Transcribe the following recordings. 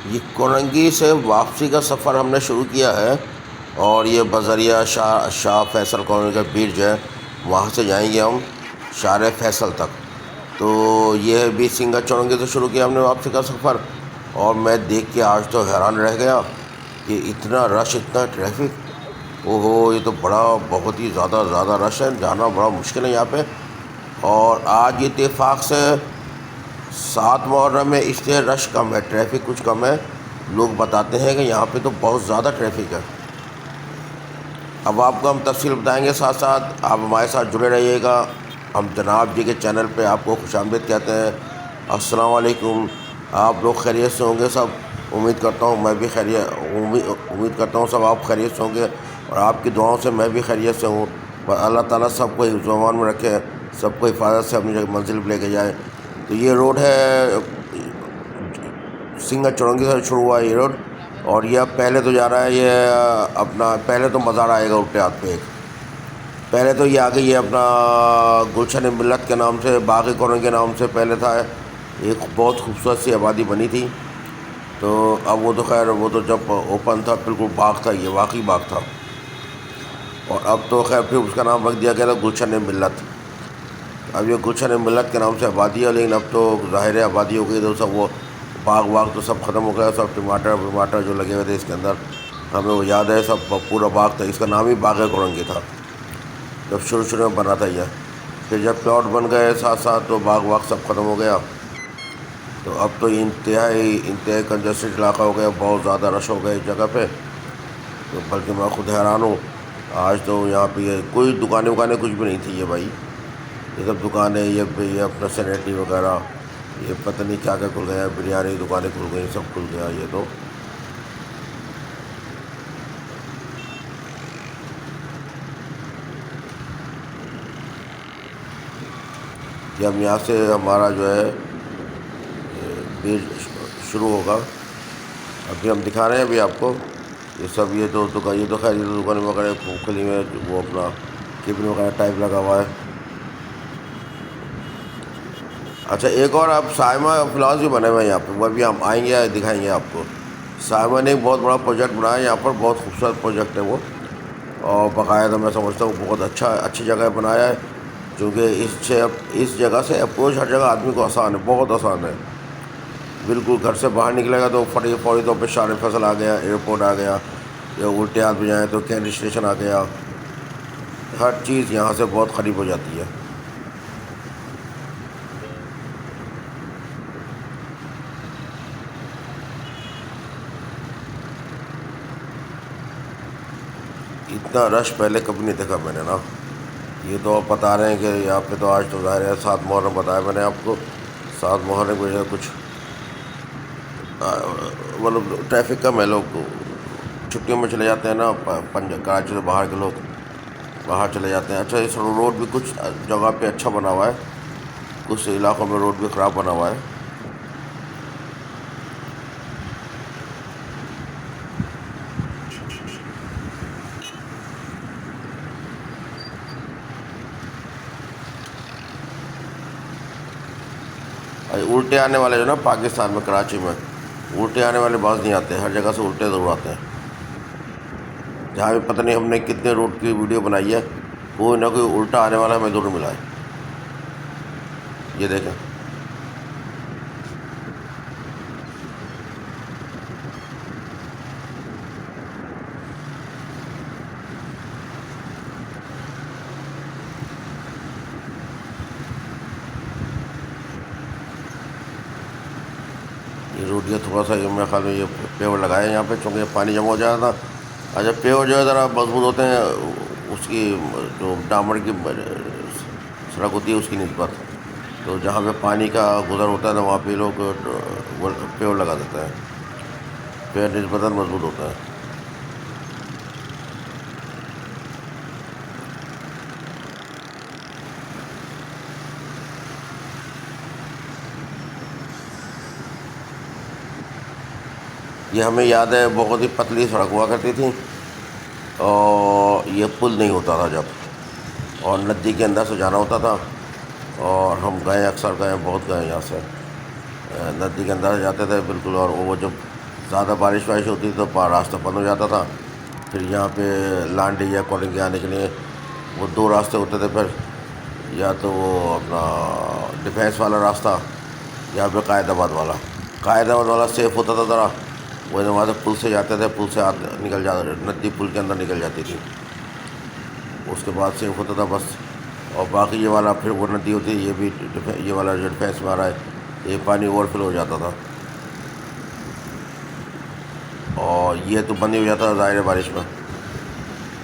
ये कोरंगी से वापसी का सफ़र हमने शुरू किया है और ये बज़रिया शाह फैसल कॉलोनी का ब्रिज है, वहाँ से जाएंगे हम शार फैसल तक। तो ये है बीच सिंगा चौरंगी से शुरू किया हमने वापसी का सफ़र। और मैं देख के आज तो हैरान रह गया कि इतना रश, इतना ट्रैफिक। ओहो, ये तो बड़ा बहुत ही ज़्यादा रश है, जाना बड़ा मुश्किल है यहाँ पे। और आज इत्तेफाक से 7 मुहर्रम में इसलिए रश कम है, ट्रैफिक कुछ कम है। लोग बताते हैं कि यहाँ पे तो बहुत ज़्यादा ट्रैफिक है। अब आपको हम तफसील बताएंगे, साथ साथ आप हमारे साथ जुड़े रहिएगा। हम जनाब जी के चैनल पे आपको खुशामदीद कहते हैं। अस्सलाम वालेकुम। आप लोग खैरियत से होंगे सब, उम्मीद करता हूँ। मैं भी उम्मीद करता हूँ सब आप खैरियत से होंगे और आपकी दुआओं से मैं भी खैरियत से हूँ। पर अल्लाह ताला सबको हिफ्ज़-ओ-अमान में रखे, सबको हिफाजत से अपनी मंजिल पर लेके जाए। तो ये रोड है, सिंगा चौरंगी से शुरू हुआ ये रोड। और यह पहले तो जा रहा है, ये अपना पहले तो मज़ार आएगा उल्टे हाथ पे एक। पहले तो ये आगे ये अपना गुलशन मिल्लत के नाम से, बाग़ कौरन के नाम से पहले था। एक बहुत खूबसूरत सी आबादी बनी थी। तो अब वो तो खैर, वो तो जब ओपन था बिल्कुल बाग था, ये वाकई बाग था। और अब तो खैर फिर उसका नाम रख दिया गया था गुलशन मिल्लत। अब ये गुलशन मिल्लत के नाम से आबादी है, लेकिन अब तो ज़ाहिर आबादी हो गई, तो सब वो बाग वाग तो सब ख़त्म हो गया। सब टमाटर जो लगे हुए थे इसके अंदर, हमें वो याद है, सब पूरा बाग था। इसका नाम ही बाग़ कौरंगी था जब शुरू में बना था यह। फिर जब प्लॉट बन गए साथ साथ, तो बाग वाग सब ख़त्म हो गया। तो अब तो इंतहाई कंजस्टेड इलाका हो गया, बहुत ज़्यादा रश हो गया इस जगह पे। तो बल्कि मैं खुद हैरान हूँ, आज तो यहाँ पे कोई दुकानें वुकानें कुछ भी नहीं थी। ये भाई, ये सब दुकानें, ये अपना सैनिटरी वगैरह, ये पता नहीं क्या क्या खुल गया, बिरयानी की दुकानें खुल गई, सब खुल गया ये तो। कि अब यहाँ से हमारा जो है ब्रिज शुरू होगा। अभी हम दिखा रहे हैं अभी आपको ये सब। ये तो दुकान, ये तो खैर ये तो दुकान वगैरह खुली हुई है, वो अपना केबिन वगैरह टाइप लगा हुआ है। अच्छा, एक और आप साइमा फ्लावर्स भी बने हुए हैं यहाँ पे, वो भी हम आएंगे दिखाएंगे आपको। साइमा ने एक बहुत बड़ा प्रोजेक्ट बनाया है यहाँ पर, बहुत खूबसूरत प्रोजेक्ट है वो। और बाकायदा मैं समझता हूँ बहुत अच्छी जगह बनाया है, क्योंकि इस जगह से अप्रोच हर जगह आदमी को आसान है, बहुत आसान है। बिल्कुल घर से बाहर निकलेगा तो फौरी तौर पर शार फैसल आ गया, एयरपोर्ट आ गया, या उल्टे हाथ में जाएँ तो कैंट स्टेशन आ गया। हर चीज़ यहाँ से बहुत करीब हो जाती है। इतना रश पहले कभी नहीं देखा मैंने ना। ये तो आप बता रहे हैं कि यहाँ पे तो आज तो ज़ाहिर है 7 मुहर्रम बताया मैंने आपको। 7 मुहर्रम की वजह से कुछ मतलब ट्रैफिक कम है। लोग छुट्टियों में चले जाते हैं ना, कराची से बाहर के लोग बाहर चले जाते हैं। अच्छा, इस रोड भी कुछ जगह पे अच्छा बना हुआ है, कुछ इलाकों में रोड भी ख़राब बना हुआ है। उल्टे आने वाले जो ना पाकिस्तान में, कराची में उल्टे आने वाले बस नहीं आते, हर जगह से उल्टे ज़रूर आते हैं। जहाँ भी पता नहीं हमने कितने रोड की वीडियो बनाई है, कोई ना कोई उल्टा आने वाला हमें ज़रूर मिला है। ये देखें, ये रोड ये थोड़ा सा, ये मेरे ख्याल में ये पेवर लगाए हैं यहाँ पे, चूँकि पानी जमा हो जाता था। अच्छा, पेवर जो है ज़रा मजबूत होते हैं, उसकी जो डामर की सड़क होती है उसकी निस्बत। तो जहाँ पे पानी का गुजर होता है ना, वहाँ पे लोग पेवर लगा देते हैं। पेड़ निस्बतन मजबूत होता है। ये हमें याद है, बहुत ही पतली सड़क हुआ करती थी और ये पुल नहीं होता था जब, और नदी के अंदर से जाना होता था। और हम गए, अक्सर गए, बहुत गए यहाँ से नदी के अंदर जाते थे बिल्कुल। और वो जब ज़्यादा बारिश वारिश होती तो रास्ता बंद हो जाता था। फिर यहाँ पे लांडी या कॉलोनी आने के लिए वो दो रास्ते होते थे। फिर या तो वो अपना डिफेंस वाला रास्ता या फिर कायदाबाद वाला। कायदाबाद वाला सेफ़ होता था ज़रा, वो वहाँ से पुल से जाते थे, पुल से निकल जा नदी पुल के अंदर निकल जाती थी, उसके बाद सेफ़ होता था बस। और बाकी ये वाला फिर वो नदी होती है, ये भी ये वाला जो डिफेंस में आ रहा है, ये पानी ओवरफ्लो हो जाता था और ये तो बंद ही हो जाता था ज़ाहिर है बारिश में।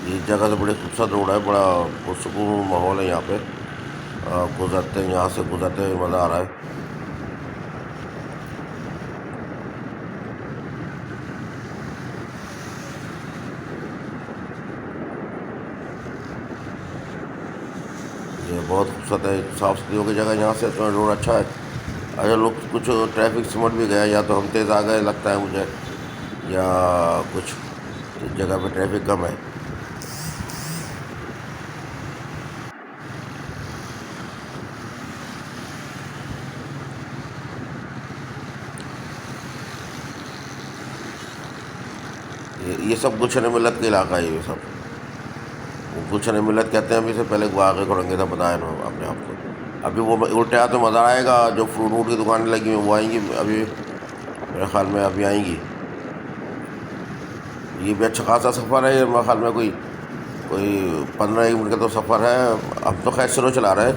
ये जगह से बड़ी खूबसूरत रोड है, बड़ा पुरसुकून माहौल है यहाँ पे। गुजरते यहाँ से गुजरते हुए मज़ा आ रहा है। ये बहुत खूबसूरत है, साफ़ सुथरी हो गई जगह यहाँ से, तो रोड अच्छा है। अच्छा लोग कुछ ट्रैफिक सिमट भी गया, या तो हम तेज़ आ गए लगता है मुझे, या कुछ जगह पे ट्रैफिक कम है। ये सब गुलशन मिलत के इलाका है, ये सब गुलशन मिलत कहते हैं। अभी से पहले आगे खोलेंगे था, बताया ना अपने आप को। अभी वो उल्टे हाथ में मज़ा आएगा, जो फ्रूट वूट की दुकानें लगी हुई वो आएंगी अभी, मेरे ख्याल में अभी आएंगी। ये भी अच्छा खासा सफ़र है, ये मेरे ख्याल में कोई कोई 15 मिनट का तो सफ़र है। अब तो खैर स्लो चला रहे हैं,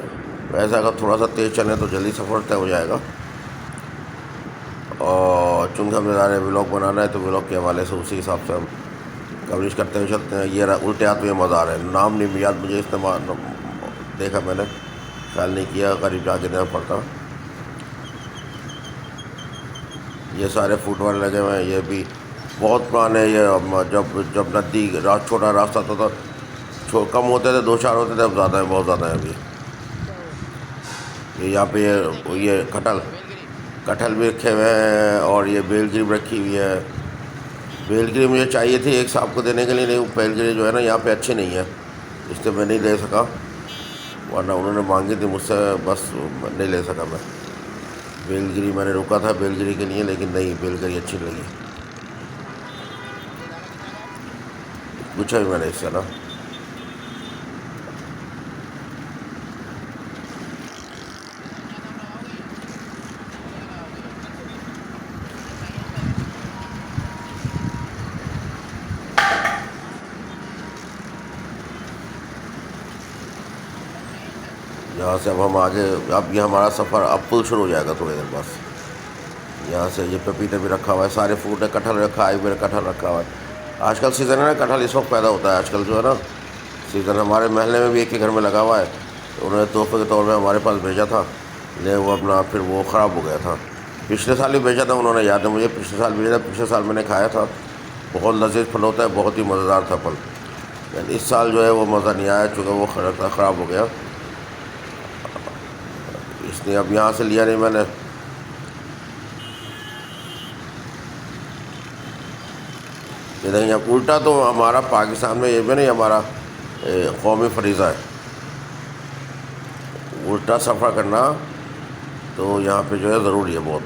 वैसे अगर थोड़ा सा तेज़ चलें तो जल्दी सफ़र तय हो जाएगा। और चूँकि हमें ज़्यादा व्लॉग बनाना है तो व्लॉग के हवाले से उसी हिसाब से हम कवरेज करते हुए चलते हैं। ये उल्टे हाथ में मज़ा आ रहा है, नाम नहीं याद मुझे, इस्तेमाल देखा मैंने, ख्याल नहीं किया, करीब जाके देना पड़ता। ये सारे फूट वाले लगे हुए हैं, ये भी बहुत पुराने। ये जब जब नदी छोटा रास्ता था तो कम होते थे, 2-4 होते थे, अब ज़्यादा है, बहुत ज़्यादा है अभी। ये यहाँ पे ये कटहल भी रखे हुए हैं, और ये बेलगिरी भी रखी हुई है। बेलगिरी मुझे चाहिए थी एक साहब को देने के लिए, नहीं बेलगिरी जो है ना यहाँ पे अच्छी नहीं है, इसलिए मैं नहीं ले सका, वरना उन्होंने मांगी थी मुझसे, बस नहीं ले सका मैं। बेलगिरी मैंने रुका था बेलगिरी के लिए, लेकिन नहीं, बेलगिरी अच्छी लगी, पूछा भी मैंने इससे ना। यहाँ से अब हम आगे, अब ये हमारा सफ़र, अब पुल शुरू हो जाएगा थोड़ी देर बस। यहाँ से ये पपीते भी रखा हुआ है, सारे फ्रूट है, कटहल रखा है, मेरा कटहल रखा हुआ है। आजकल सीज़न है ना, कटहल इस वक्त पैदा होता है आजकल, जो है ना सीज़न। हमारे महल्ले में भी एक के घर में लगा हुआ है, तो उन्होंने तोहफे के तौर में हमारे पास भेजा था, ले वो अपना फिर वो ख़राब हो गया था। पिछले साल ही भेजा था उन्होंने, याद है मुझे, पिछले साल भेजा था, पिछले साल मैंने खाया था, बहुत लजीज फल होता है, बहुत ही मज़ेदार था फल। लेकिन इस साल जो है वो मज़ा नहीं आया, चूँकि वो ख़राब हो गया, इसलिए अब यहाँ से लिया नहीं मैंने। ये देखें, यहाँ उल्टा तो हमारा पाकिस्तान में ये भी नहीं, हमारा कौमी फरीज़ा है उल्टा सफ़र करना, तो यहाँ पे जो है ज़रूरी है बहुत।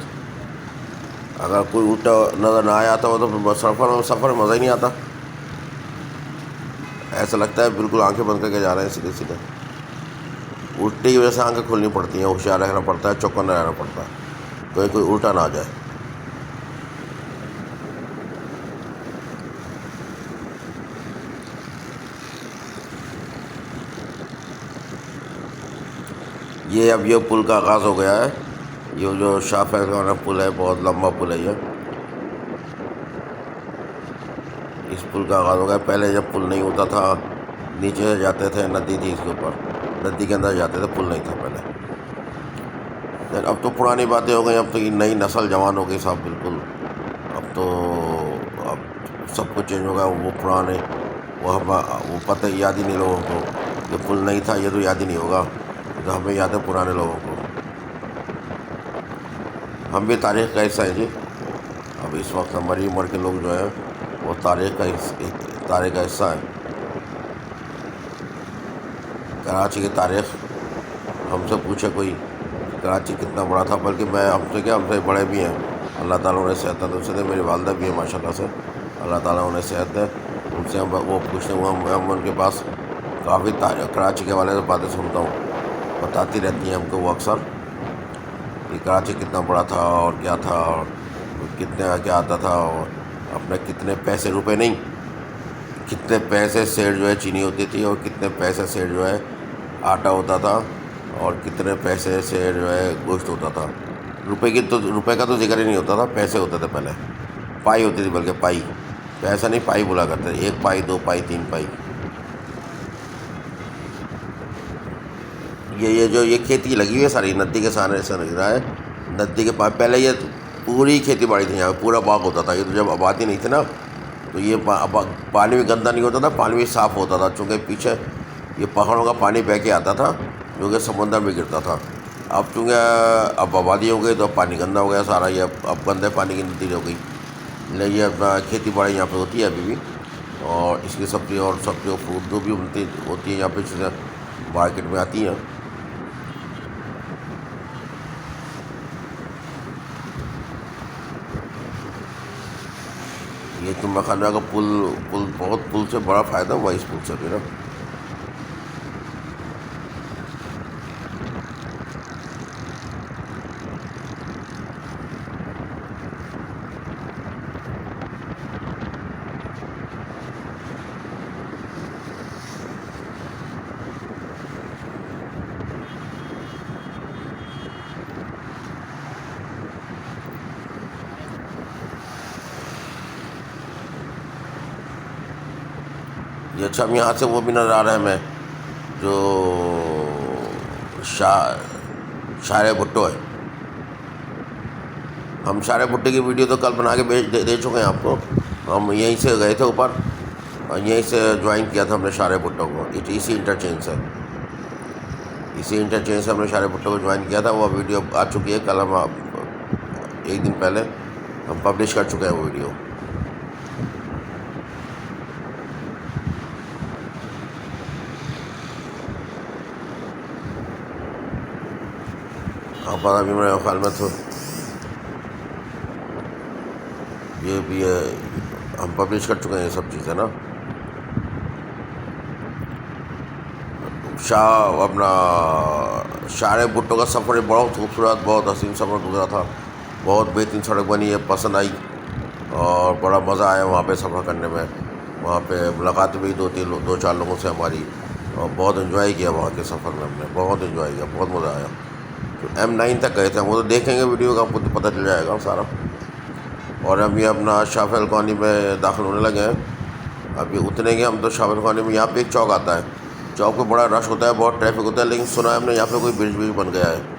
अगर कोई उल्टा नज़र ना आया आता हो तो फिर सफ़र में मज़ा ही नहीं आता, ऐसा लगता है बिल्कुल आंखें बंद करके जा रहे हैं सीधे सीधे। उल्टी की वजह से आंखें खोलनी पड़ती हैं, होशियार रहना पड़ता है, चौकन्ना रहना पड़ता है, कोई उल्टा ना आ जाए। ये अब ये पुल का आगाज़ हो गया है, ये जो शाह फैज़ वाला पुल है, बहुत लंबा पुल है ये। इस पुल का आगाज़ हो गया। पहले जब पुल नहीं होता था, नीचे से जाते थे, नदी थी इसके ऊपर, नदी के अंदर जाते थे, पुल नहीं था पहले। लेकिन अब तो पुरानी बातें हो गई, अब तो ये नई नस्ल जवान हो गई साहब बिल्कुल। अब तो अब सब कुछ चेंज हो गया, वो पुराने वो पता याद ही नहीं लोगों को, ये पुल नहीं था, ये तो याद ही नहीं होगा, तो हमें याद है पुराने लोगों को। हम भी तारीख़ का हिस्सा हैं जी। अब इस वक्त हमारी उम्र के लोग जो हैं वो तारीख़ का हिस्सा है। कराची की तारीख़ हमसे पूछे कोई, कराची कितना बड़ा था, बल्कि मैं हमसे क्या, हमसे बड़े भी हैं, अल्लाह ताला उन्हें सेहत तंदुरुस्ती दे। मेरी वालदा भी है माशाल्लाह से, अल्लाह ताला उन्हें सेहत दे। उनसे हम वो पूछते हुए हम उनके पास काफ़ी कराची के वाले से बातें सुनता हूँ, बताती रहती हैं हमको वो अक्सर कि कराची कितना बड़ा था और क्या था और कितने क्या आता था और अपने कितने पैसे, रुपए नहीं, कितने पैसे सेठ जो है चीनी होती थी और कितने पैसे सेठ जो है आटा होता था और कितने पैसे से जो है गोश्त होता था। रुपए का तो जिक्र ही नहीं होता था, पैसे होते थे पहले, पाई होती थी, बल्कि पाई, पैसा नहीं पाई बोला करते थे, 1 पाई 2 पाई 3 पाई। ये खेती लगी हुई है सारी नदी के सामने से लग रहा है, नदी के पास पहले ये पूरी खेती बाड़ी थी, यहाँ पे पूरा बाग होता था। ये तो जब आबादी नहीं थी ना, तो ये पानी भी गंदा नहीं होता था, पानी भी साफ़ होता था, चूँकि पीछे ये पहाड़ों का पानी बह के आता था जो कि समुद्र में गिरता था। अब चूँकि अब आबादी हो गई तो अब पानी गंदा हो गया सारा, ये अब गंदे पानी की नदी हो गई। नहीं, ये अपना खेती बाड़ी यहाँ पे होती है अभी भी, और इसकी सब्ज़ी और सब्ज़ी और फ्रूट जो भी होती है यहाँ पे चीज़ें मार्केट में आती हैं। ये तुम खाना का पुल पुल बहुत, पुल से बड़ा फ़ायदा हुआ इस पुल से भी ना। ये अच्छा, अब यहाँ से वो भी नज़र आ रहा है हमें जो शारे भुट्टो है। हम शारे भुट्टे की वीडियो तो कल बना के दे चुके हैं आपको। हम यहीं से गए थे ऊपर और यहीं से ज्वाइन किया था हमने शारे भुट्टो को, इसी इंटरचेंज से, इसी इंटरचेंज से हमने शारे भुट्टो को ज्वाइन किया था। वो वीडियो आ चुकी है, कल हम 1 दिन पहले हम पब्लिश कर चुके हैं वो वीडियो। हाँ, पता भी मेरे ख्याल में तो ये भी है, हम पब्लिश कर चुके हैं ये सब चीज़ें ना। अपना शारे भुट्टो का सफ़र बहुत खूबसूरत, बहुत हसीन सफ़र गुजरा था, बहुत बेहतरीन सड़क बनी है, पसंद आई और बड़ा मज़ा आया वहाँ पे सफ़र करने में। वहाँ पे मुलाकात भी 2-4 लोगों से हमारी, और बहुत इन्जॉय किया वहाँ के सफ़र में, हमने बहुत इन्जॉय किया, बहुत मज़ा आया। तो M9 तक गए थे, वो तो देखेंगे वीडियो का, आपको तो पता चल जाएगा सारा। और अभी अपना शाफिल कॉलोनी में दाखिल होने लगे हैं, अभी उतरेंगे हम तो शाफिल कॉलोनी में। यहाँ पे एक चौक आता है, चौक पे बड़ा रश होता है, बहुत ट्रैफिक होता है, लेकिन सुना है हमने यहाँ पे कोई ब्रिज भी बन गया है।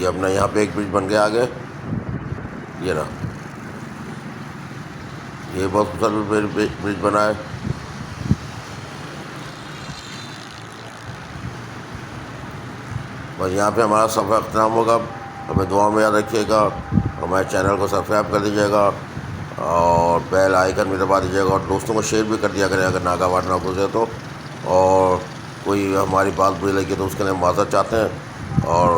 ये अपना यहाँ पे एक ब्रिज बन गया आगे, ये ना, ये बहुत खूबसूरत ब्रिज बना है। बस यहाँ पे हमारा सफ़र अख्ताम होगा, हमें दुआ में याद रखिएगा, हमारे चैनल को सब्सक्राइब कर दीजिएगा और बेल आइकन भी दबा दीजिएगा, और दोस्तों को शेयर भी कर दिया करें अगर नागावाट ना गुजरे तो। और कोई हमारी बात बुरी लगी तो उसके लिए माज़रत चाहते हैं, और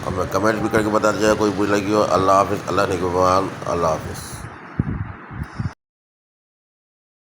हमें कमेंट भी करके बता दीजिएगा कोई बुरी लगी हो। अल्लाह हाफ़िज़, अल्लाह निगहबान, अल्लाह हाफ़िज़।